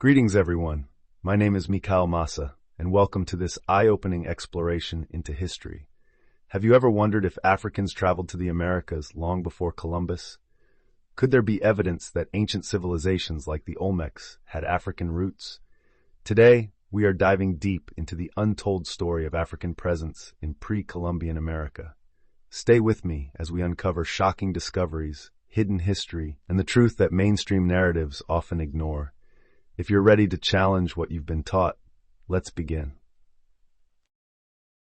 Greetings, everyone. My name is Mikhail Massa, and welcome to this eye-opening exploration into history. Have you ever wondered if Africans traveled to the Americas long before Columbus? Could there be evidence that ancient civilizations like the OLMECS had African roots? Today, we are diving deep into the untold story of African presence in pre-Columbian America. Stay with me as we uncover shocking discoveries, hidden history, and the truth that mainstream narratives often ignore. If you're ready to challenge what you've been taught, let's begin.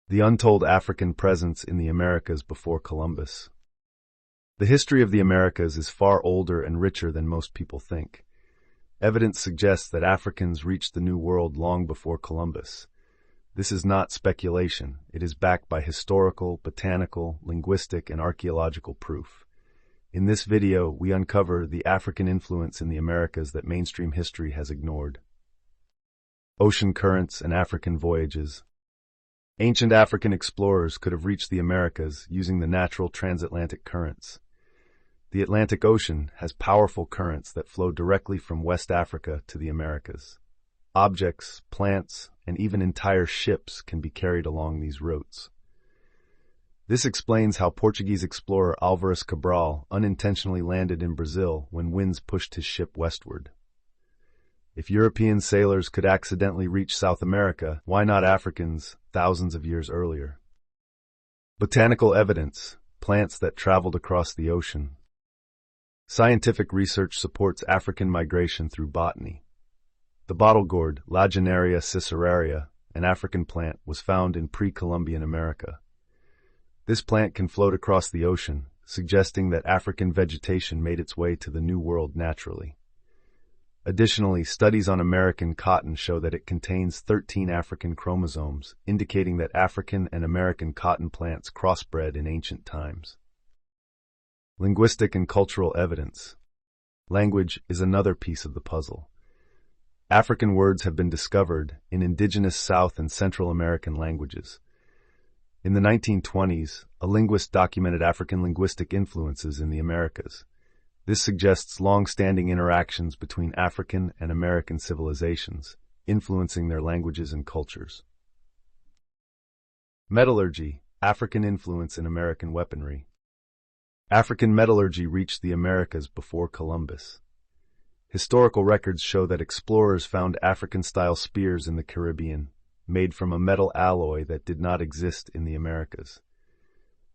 The untold African presence in the Americas before Columbus. The history of the Americas is far older and richer than most people think. Evidence suggests that Africans reached the New World long before Columbus. This is not speculation. It is backed by historical, botanical, linguistic, and archaeological proof. In this video, we uncover the African influence in the Americas that mainstream history has ignored. Ocean currents and African voyages. Ancient African explorers could have reached the Americas using the natural transatlantic currents. The Atlantic Ocean has powerful currents that flow directly from West Africa to the Americas. Objects, plants, and even entire ships can be carried along these routes. This explains how Portuguese explorer Álvares Cabral unintentionally landed in Brazil when winds pushed his ship westward. If European sailors could accidentally reach South America, why not Africans thousands of years earlier? Botanical evidence, plants that traveled across the ocean. Scientific research supports African migration through botany. The bottle gourd, Lagenaria ciceraria, an African plant, was found in pre-Columbian America. This plant can float across the ocean, suggesting that African vegetation made its way to the New World naturally. Additionally, studies on American cotton show that it contains 13 African chromosomes, indicating that African and American cotton plants crossbred in ancient times. Linguistic and cultural evidence. Language is another piece of the puzzle. African words have been discovered in indigenous South and Central American languages. In the 1920s, a linguist documented African linguistic influences in the Americas. This suggests long-standing interactions between African and American civilizations, influencing their languages and cultures. Metallurgy, African influence in American weaponry. African metallurgy reached the Americas before Columbus. Historical records show that explorers found African-style spears in the Caribbean, made from a metal alloy that did not exist in the Americas.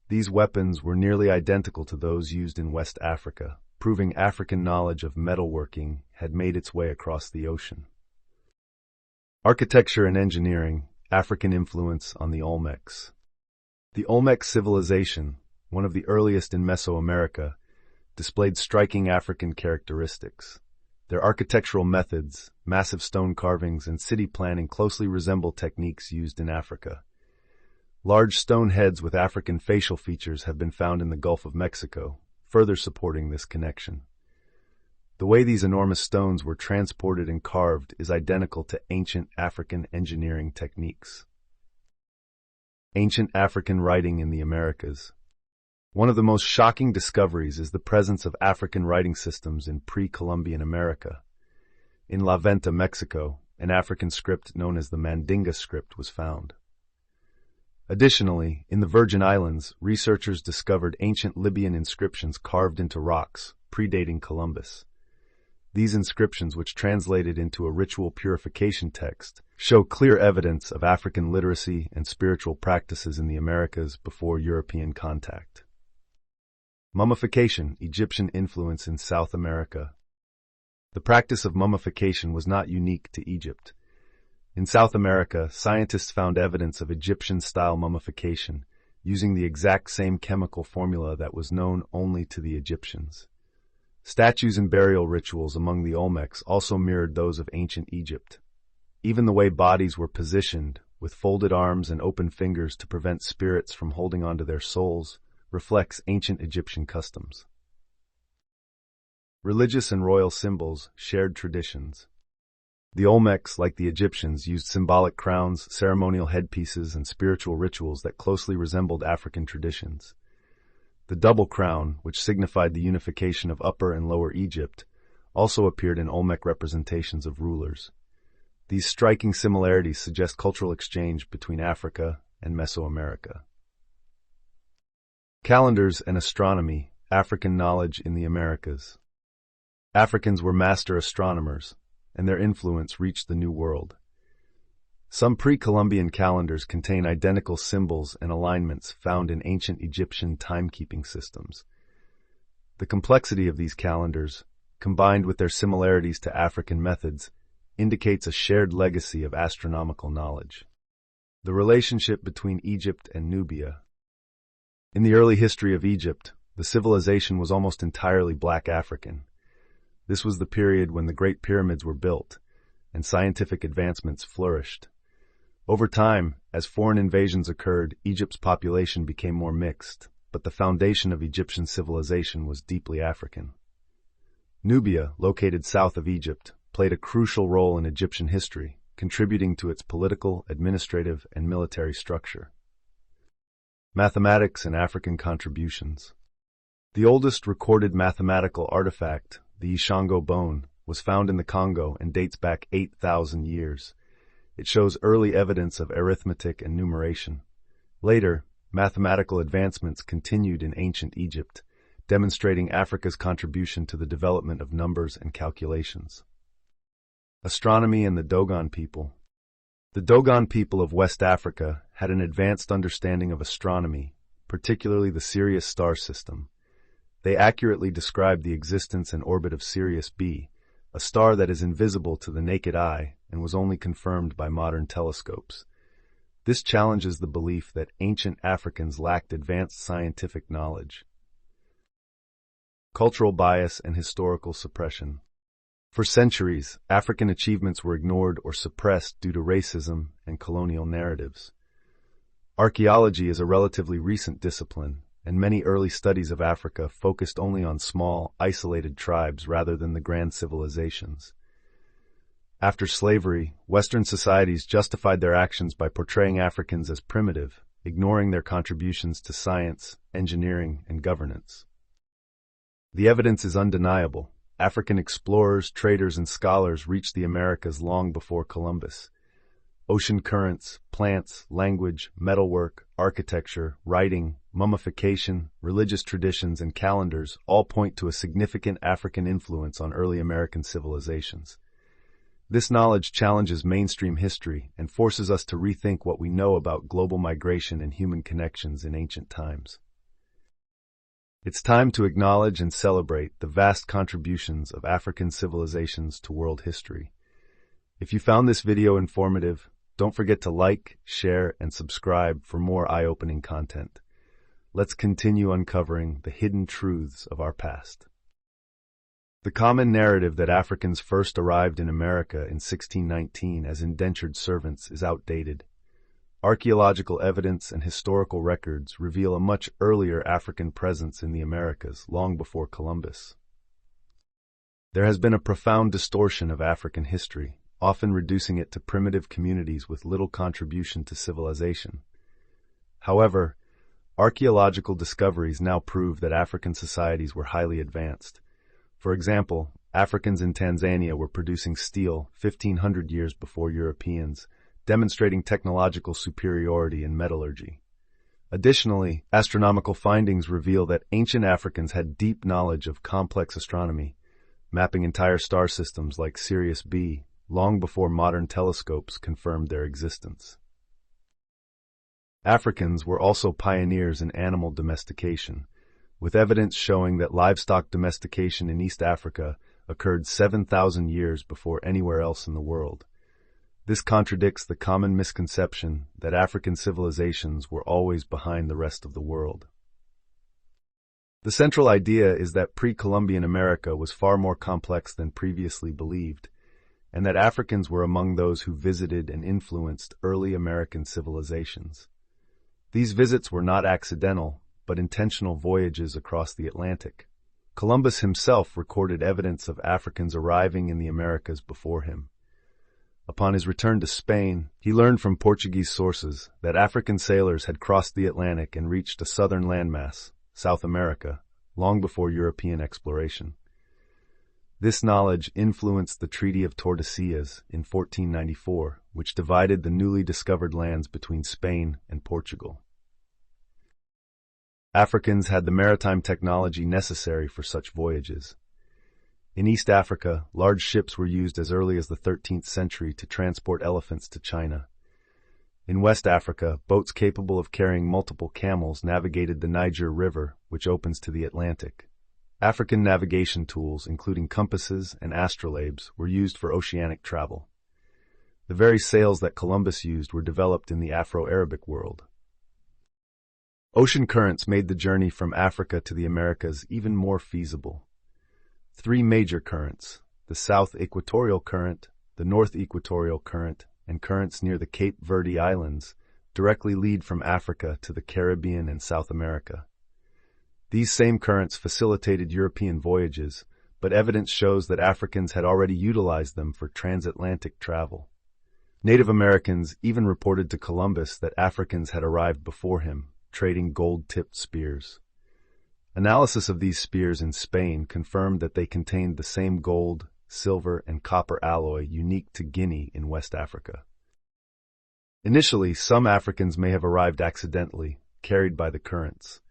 These weapons were nearly identical to those used in West Africa, proving African knowledge of metalworking had made its way across the ocean. Architecture and engineering, African influence on the OLMECS. The Olmec civilization, one of the earliest in Mesoamerica, displayed striking African characteristics. Their architectural methods, massive stone carvings, and city planning closely resemble techniques used in Africa. Large stone heads with African facial features have been found in the Gulf of Mexico, further supporting this connection. The way these enormous stones were transported and carved is identical to ancient African engineering techniques. Ancient African writing in the Americas. One of the most shocking discoveries is the presence of African writing systems in pre-Columbian America. In La Venta, Mexico, an African script known as the Mandinga script was found. Additionally, in the Virgin Islands, researchers discovered ancient Libyan inscriptions carved into rocks, predating Columbus. These inscriptions, which translated into a ritual purification text, show clear evidence of African literacy and spiritual practices in the Americas before European contact. Mummification, Egyptian influence in South America. The practice of mummification was not unique to Egypt. In South America, scientists found evidence of Egyptian-style mummification, using the exact same chemical formula that was known only to the Egyptians. Statues and burial rituals among the OLMECs also mirrored those of ancient Egypt. Even the way bodies were positioned, with folded arms and open fingers to prevent spirits from holding onto their souls, reflects ancient Egyptian customs. Religious and royal symbols, shared traditions. The OLMECs, like the Egyptians, used symbolic crowns, ceremonial headpieces, and spiritual rituals that closely resembled African traditions. The double crown, which signified the unification of Upper and Lower Egypt, also appeared in Olmec representations of rulers. These striking similarities suggest cultural exchange between Africa and Mesoamerica. Calendars and astronomy, African knowledge in the Americas. Africans were master astronomers, and their influence reached the New World. Some pre-Columbian calendars contain identical symbols and alignments found in ancient Egyptian timekeeping systems. The complexity of these calendars, combined with their similarities to African methods, indicates a shared legacy of astronomical knowledge. The relationship between Egypt and Nubia. In the early history of Egypt, the civilization was almost entirely Black African. This was the period when the Great Pyramids were built, and scientific advancements flourished. Over time, as foreign invasions occurred, Egypt's population became more mixed, but the foundation of Egyptian civilization was deeply African. Nubia, located south of Egypt, played a crucial role in Egyptian history, contributing to its political, administrative, and military structure. Mathematics and African contributions. The oldest recorded mathematical artifact, the Ishango bone, was found in the Congo and dates back 8,000 years. It shows early evidence of arithmetic and numeration. Later, mathematical advancements continued in ancient Egypt, demonstrating Africa's contribution to the development of numbers and calculations. Astronomy and the Dogon people. The Dogon people of West Africa had an advanced understanding of astronomy, particularly the Sirius star system. They accurately described the existence and orbit of Sirius B, a star that is invisible to the naked eye and was only confirmed by modern telescopes. This challenges the belief that ancient Africans lacked advanced scientific knowledge. Cultural bias and historical suppression. For centuries, African achievements were ignored or suppressed due to racism and colonial narratives. Archaeology is a relatively recent discipline, and many early studies of Africa focused only on small, isolated tribes rather than the grand civilizations. After slavery, Western societies justified their actions by portraying Africans as primitive, ignoring their contributions to science, engineering, and governance. The evidence is undeniable. African explorers, traders, and scholars reached the Americas long before Columbus. Ocean currents, plants, language, metalwork, architecture, writing, mummification, religious traditions, and calendars all point to a significant African influence on early American civilizations. This knowledge challenges mainstream history and forces us to rethink what we know about global migration and human connections in ancient times. It's time to acknowledge and celebrate the vast contributions of African civilizations to world history. If you found this video informative, don't forget to like, share, and subscribe for more eye-opening content. Let's continue uncovering the hidden truths of our past. The common narrative that Africans first arrived in America in 1619 as indentured servants is outdated. Archaeological evidence and historical records reveal a much earlier African presence in the Americas, long before Columbus. There has been a profound distortion of African history, often reducing it to primitive communities with little contribution to civilization. However, archaeological discoveries now prove that African societies were highly advanced. For example, Africans in Tanzania were producing steel 1,500 years before Europeans, demonstrating technological superiority in metallurgy. Additionally, astronomical findings reveal that ancient Africans had deep knowledge of complex astronomy, mapping entire star systems like Sirius B, long before modern telescopes confirmed their existence. Africans were also pioneers in animal domestication, with evidence showing that livestock domestication in East Africa occurred 7,000 years before anywhere else in the world. This contradicts the common misconception that African civilizations were always behind the rest of the world. The central idea is that pre-Columbian America was far more complex than previously believed, and that Africans were among those who visited and influenced early American civilizations. These visits were not accidental, but intentional voyages across the Atlantic. Columbus himself recorded evidence of Africans arriving in the Americas before him. Upon his return to Spain, he learned from Portuguese sources that African sailors had crossed the Atlantic and reached a southern landmass, South America, long before European exploration. This knowledge influenced the Treaty of Tordesillas in 1494, which divided the newly discovered lands between Spain and Portugal. Africans had the maritime technology necessary for such voyages. In East Africa, large ships were used as early as the 13th century to transport elephants to China. In West Africa, boats capable of carrying multiple camels navigated the Niger River, which opens to the Atlantic. African navigation tools, including compasses and astrolabes, were used for oceanic travel. The very sails that Columbus used were developed in the Afro-Arabic world. Ocean currents made the journey from Africa to the Americas even more feasible. Three major currents, the South Equatorial Current, the North Equatorial Current, and currents near the Cape Verde Islands, directly lead from Africa to the Caribbean and South America. These same currents facilitated European voyages, but evidence shows that Africans had already utilized them for transatlantic travel. Native Americans even reported to Columbus that Africans had arrived before him, trading gold-tipped spears. Analysis of these spears in Spain confirmed that they contained the same gold, silver, and copper alloy unique to Guinea in West Africa. Initially, some Africans may have arrived accidentally, carried by the currents.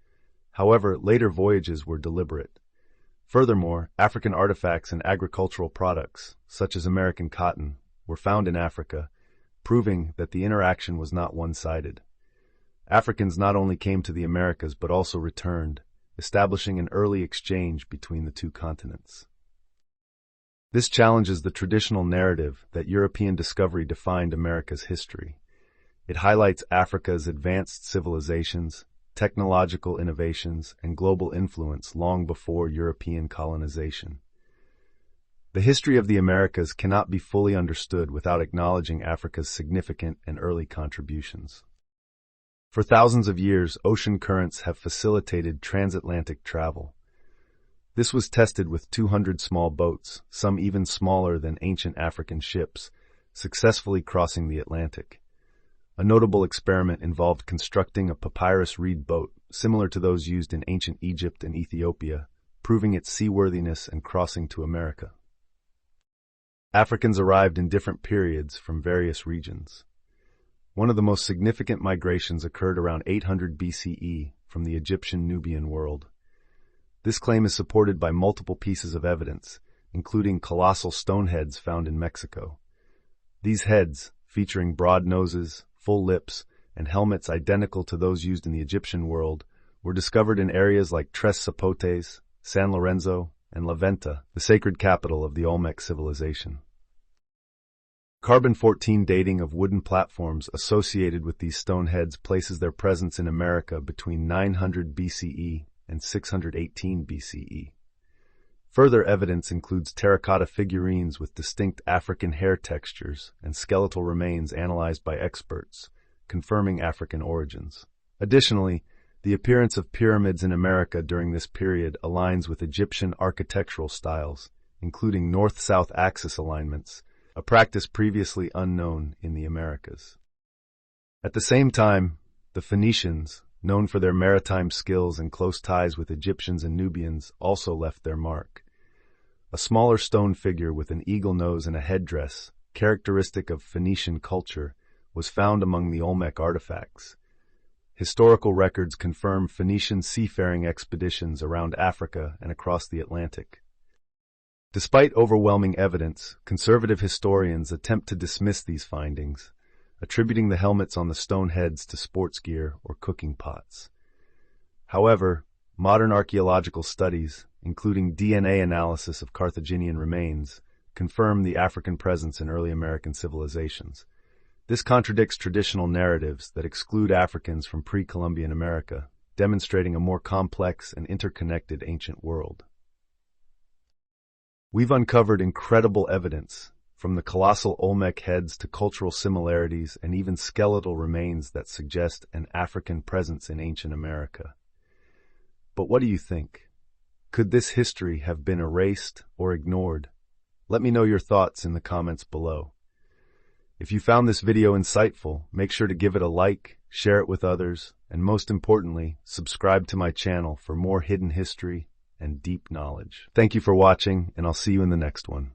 However, later voyages were deliberate. Furthermore, African artifacts and agricultural products, such as American cotton, were found in Africa, proving that the interaction was not one-sided. Africans not only came to the Americas but also returned, establishing an early exchange between the two continents. This challenges the traditional narrative that European discovery defined America's history. It highlights Africa's advanced civilizations, technological innovations, and global influence long before European colonization. The history of the Americas cannot be fully understood without acknowledging Africa's significant and early contributions. For thousands of years, ocean currents have facilitated transatlantic travel. This was tested with 200 small boats, some even smaller than ancient African ships, successfully crossing the Atlantic. A notable experiment involved constructing a papyrus reed boat, similar to those used in ancient Egypt and Ethiopia, proving its seaworthiness and crossing to America. Africans arrived in different periods from various regions. One of the most significant migrations occurred around 800 BCE from the Egyptian-Nubian world. This claim is supported by multiple pieces of evidence, including colossal stone heads found in Mexico. These heads, featuring broad noses, full lips, and helmets identical to those used in the Egyptian world, were discovered in areas like Tres Zapotes, San Lorenzo, and La Venta, the sacred capital of the OLMEC civilization. Carbon-14 dating of wooden platforms associated with these stone heads places their presence in America between 900 BCE and 618 BCE. Further evidence includes terracotta figurines with distinct African hair textures and skeletal remains analyzed by experts, confirming African origins. Additionally, the appearance of pyramids in America during this period aligns with Egyptian architectural styles, including north-south axis alignments, a practice previously unknown in the Americas. At the same time, the Phoenicians, known for their maritime skills and close ties with Egyptians and Nubians, also left their mark. A smaller stone figure with an eagle nose and a headdress, characteristic of Phoenician culture, was found among the Olmec artifacts. Historical records confirm Phoenician seafaring expeditions around Africa and across the Atlantic. Despite overwhelming evidence, conservative historians attempt to dismiss these findings, attributing the helmets on the stone heads to sports gear or cooking pots. However, modern archaeological studies, including DNA analysis of Carthaginian remains, confirm the African presence in early American civilizations. This contradicts traditional narratives that exclude Africans from pre-Columbian America, demonstrating a more complex and interconnected ancient world. We've uncovered incredible evidence, from the colossal Olmec heads to cultural similarities and even skeletal remains that suggest an African presence in ancient America. But what do you think? Could this history have been erased or ignored? Let me know your thoughts in the comments below. If you found this video insightful, make sure to give it a like, share it with others, and most importantly, subscribe to my channel for more hidden history, and deep knowledge. Thank you for watching, and I'll see you in the next one.